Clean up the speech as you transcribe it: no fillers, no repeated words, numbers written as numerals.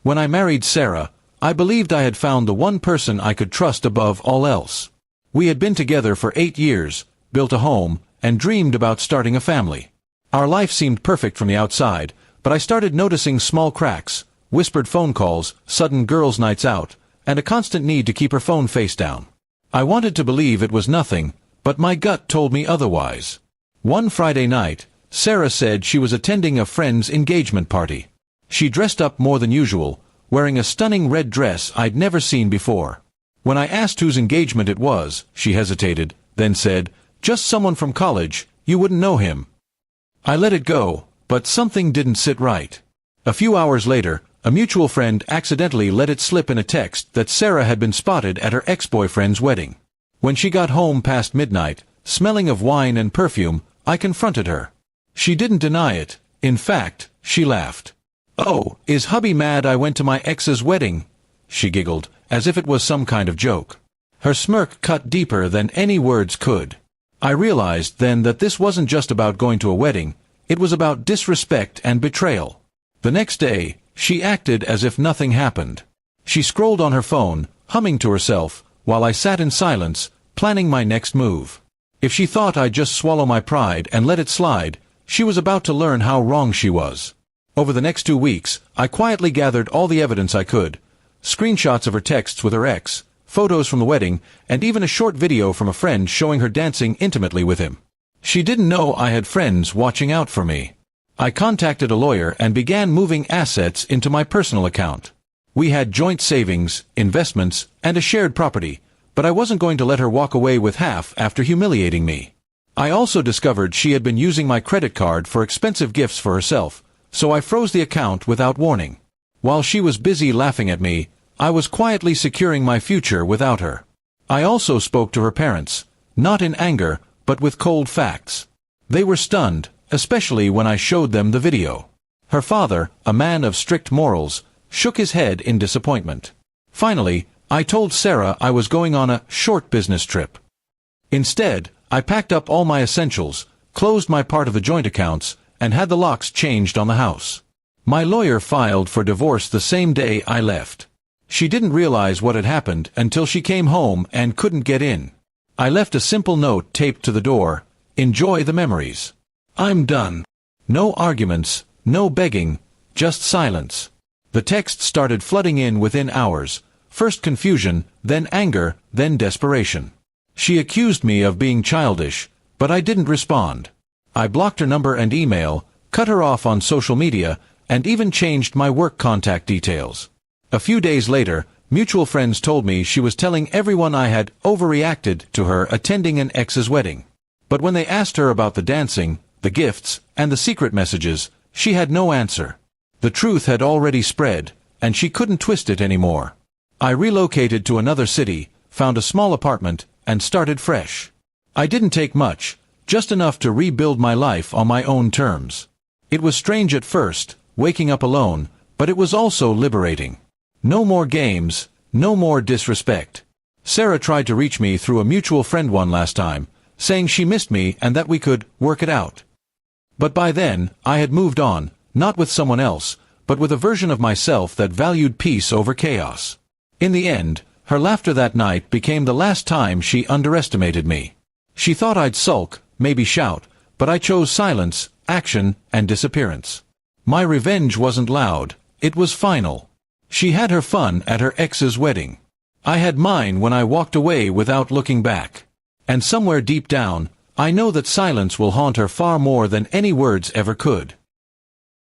When I married Sarah, I believed I had found the one person I could trust above all else. We had been together for 8 years, built a home, and dreamed about starting a family. Our life seemed perfect from the outside, but I started noticing small cracks, whispered phone calls, sudden girls' nights out, and a constant need to keep her phone face down. I wanted to believe it was nothing, but my gut told me otherwise. One Friday night, Sarah said she was attending a friend's engagement party. She dressed up more than usual, wearing a stunning red dress I'd never seen before. When I asked whose engagement it was, she hesitated, then said, "Just someone from college, you wouldn't know him." I let it go, but something didn't sit right. A few hours later, a mutual friend accidentally let it slip in a text that Sarah had been spotted at her ex-boyfriend's wedding. When she got home past midnight, smelling of wine and perfume, I confronted her. She didn't deny it. In fact, she laughed. "Oh, is hubby mad I went to my ex's wedding?" she giggled, as if it was some kind of joke. Her smirk cut deeper than any words could. I realized then that this wasn't just about going to a wedding, it was about disrespect and betrayal. The next day, she acted as if nothing happened. She scrolled on her phone, humming to herself, while I sat in silence, planning my next move. If she thought I'd just swallow my pride and let it slide, she was about to learn how wrong she was. Over the next 2 weeks, I quietly gathered all the evidence I could. Screenshots of her texts with her ex, photos from the wedding, and even a short video from a friend showing her dancing intimately with him. She didn't know I had friends watching out for me. I contacted a lawyer and began moving assets into my personal account. We had joint savings, investments, and a shared property, but I wasn't going to let her walk away with half after humiliating me. I also discovered she had been using my credit card for expensive gifts for herself, so I froze the account without warning. While she was busy laughing at me, I was quietly securing my future without her. I also spoke to her parents, not in anger, but with cold facts. They were stunned, especially when I showed them the video. Her father, a man of strict morals, shook his head in disappointment. Finally, I told Sarah I was going on a short business trip. Instead, I packed up all my essentials, closed my part of the joint accounts, and had the locks changed on the house. My lawyer filed for divorce the same day I left. She didn't realize what had happened until she came home and couldn't get in. I left a simple note taped to the door, "Enjoy the memories. I'm done." No arguments, no begging, just silence. The text started flooding in within hours, first confusion, then anger, then desperation. She accused me of being childish, but I didn't respond. I blocked her number and email, cut her off on social media, and even changed my work contact details. A few days later, mutual friends told me she was telling everyone I had overreacted to her attending an ex's wedding. But when they asked her about the dancing, the gifts, and the secret messages, she had no answer. The truth had already spread, and she couldn't twist it anymore. I relocated to another city, found a small apartment, and started fresh. I didn't take much, just enough to rebuild my life on my own terms. It was strange at first, waking up alone, but it was also liberating. No more games, no more disrespect. Sarah tried to reach me through a mutual friend one last time, saying she missed me and that we could work it out. But by then, I had moved on, not with someone else, but with a version of myself that valued peace over chaos. In the end, her laughter that night became the last time she underestimated me. She thought I'd sulk, maybe shout, but I chose silence, action, and disappearance. My revenge wasn't loud, it was final. She had her fun at her ex's wedding. I had mine when I walked away without looking back. And somewhere deep down, I know that silence will haunt her far more than any words ever could.